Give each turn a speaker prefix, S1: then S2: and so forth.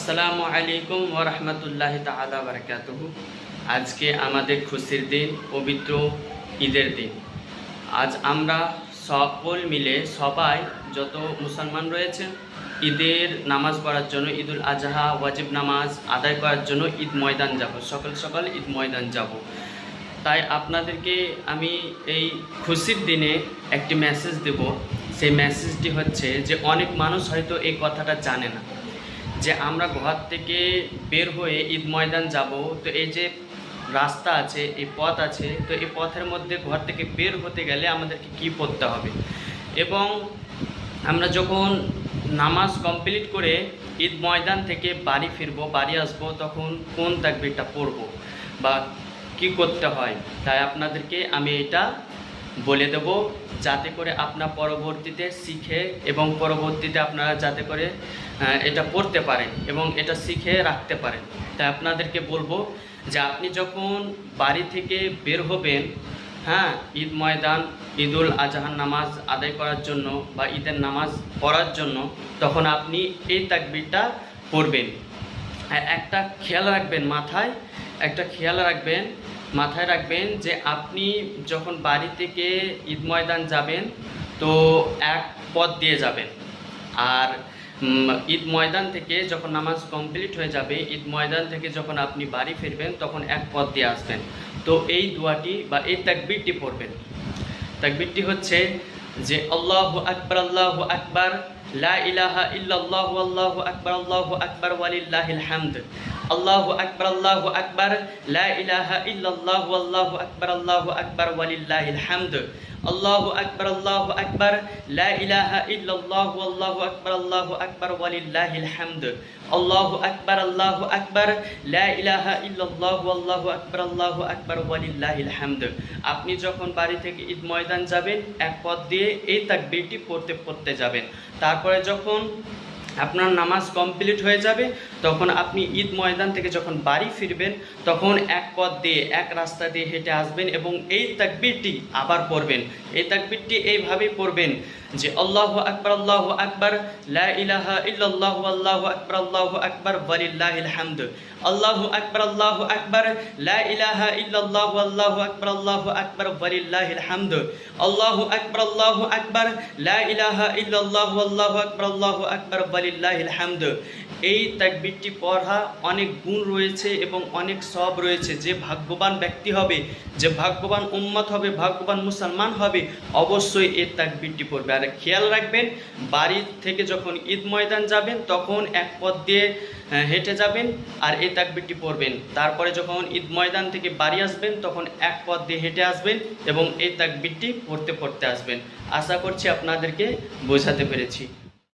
S1: আসসালামু আলাইকুম ওয়া রাহমাতুল্লাহি তাআলা ওয়া বারাকাতুহু। আজকে আমাদের খুশির দিন, পবিত্র ঈদের দিন। আজ আমরা সকল মিলে সবাই যত মুসলমান রয়েছেন ঈদের নামাজ পড়ার জন্য, ঈদুল আজহা ওয়াজিব নামাজ আদায় করার জন্য ঈদ ময়দান যাব, সকাল সকাল ঈদ ময়দান যাব। তাই আপনাদেরকে আমি এই খুশির দিনে একটি মেসেজ দেব। সেই মেসেজটি হচ্ছে যে অনেক মানুষ হয়তো এই কথাটা জানে না যে আমরা ঘর থেকে বের হয়ে ঈদ ময়দান যাব। তো এই যে রাস্তা আছে, এই পথ আছে, তো এই পথের মধ্যে ঘর থেকে বের হতে গেলে আমাদেরকে কী পড়তে হবে, এবং আমরা যখন নামাজ কমপ্লিট করে ঈদ ময়দান থেকে বাড়ি ফিরবো, বাড়ি আসবো, তখন কোন তাকবীরটা পড়বো বা কি করতে হয়, তাই আপনাদেরকে আমি এটা বলে দেব, যাতে করে আপনার পরবর্তীতে শিখে এবং পরবর্তীতে আপনারা যাতে করে এটা পড়তে পারেন এবং এটা শিখে রাখতে পারেন। তাই আপনাদেরকে বলবো যে আপনি যখন বাড়ি থেকে বের হবেন, ঈদ ময়দান ঈদুল আজহার নামাজ আদায় করার জন্য বা ঈদের নামাজ পড়ার জন্য, তখন আপনি এই তাকবীরটা পড়বেন। একটা খেয়াল রাখবেন, মাথায় রাখবেন যে আপনি যখন বাড়ি থেকে ঈদ ময়দান যাবেন তো এক পথ দিয়ে যাবেন, আর ঈদ ময়দান থেকে যখন নামাজ কমপ্লিট হয়ে যাবে, ঈদ ময়দান থেকে যখন আপনি বাড়ি ফিরবেন তখন এক পথ দিয়ে আসবেন। তো এই দোয়াটি বা এই তাকবীরটি পড়বেন। তাকবীরটি হচ্ছে যে আল্লাহু আকবার লা ইলাহা ইল্লাল্লাহু আল্লাহু আকবার ওয়ালিল্লাহিল হামদ। আল্লাহু আকবার লা ইলাহা ইল্লাল্লাহু আল্লাহু আকবার ওয়ালিল্লাহিল হামদ। আল্লাহু আকবার লা ইলাহা ইল্লাল্লাহু আল্লাহু আকবার ওয়ালিল্লাহিল হামদ। আল্লাহু আকবার লা ইলাহা ইল্লাল্লাহু আল্লাহু আকবার ওয়ালিল্লাহিল হামদ। আপনি যখন বাড়ি থেকে ঈদ ময়দান যাবেন এক পথ দিয়ে এই তাকবীরটি পড়তে যাবেন। তারপরে যখন আপনার নামাজ কমপ্লিট হয়ে যাবে তখন আপনি ঈদ ময়দান থেকে যখন বাড়ি ফিরবেন তখন এক পথ দিয়ে, এক রাস্তা দিয়ে হেঁটে আসবেন এবং এই তাকবীরটি আবার পড়বেন। এই তাকবীরটি এইভাবেই পড়বেন যে আল্লাহু আকবার লা ইলাহা ইল্লাল্লাহু আল্লাহু আকবার ওয়ালিল্লাহিল হামদ। আল্লাহু আকবার লা ইলাহা ইল্লাল্লাহু আল্লাহু আকবার ওয়ালিল্লাহিল হামদ। আল্লাহু আকবার লা ইলাহা ইল্লাল্লাহু আল্লাহু আকবার ওয়ালিল্লাহিল হামদ। এই তাকবীরটি পড়া অনেক গুণ রয়েছে এবং অনেক সওয়াব রয়েছে। যে ভাগ্যবান ব্যক্তি হবে, যে ভাগ্যবান উম্মত হবে, ভাগ্যবান মুসলমান হবে, অবশ্যই এই তাকবীরটি পড়বে। আর খেয়াল রাখবেন, বাড়ি থেকে যখন ঈদ ময়দান যাবেন তখন এক পথ দিয়ে হেঁটে যাবেন আর এই তাকবীরটি পড়বেন। তারপরে যখন ঈদ ময়দান থেকে বাড়ি আসবেন তখন এক পথ দিয়ে হেঁটে আসবেন এবং এই তাকবীরটি পড়তে আসবেন। আশা করছি আপনাদেরকে বোঝাতে পেরেছি।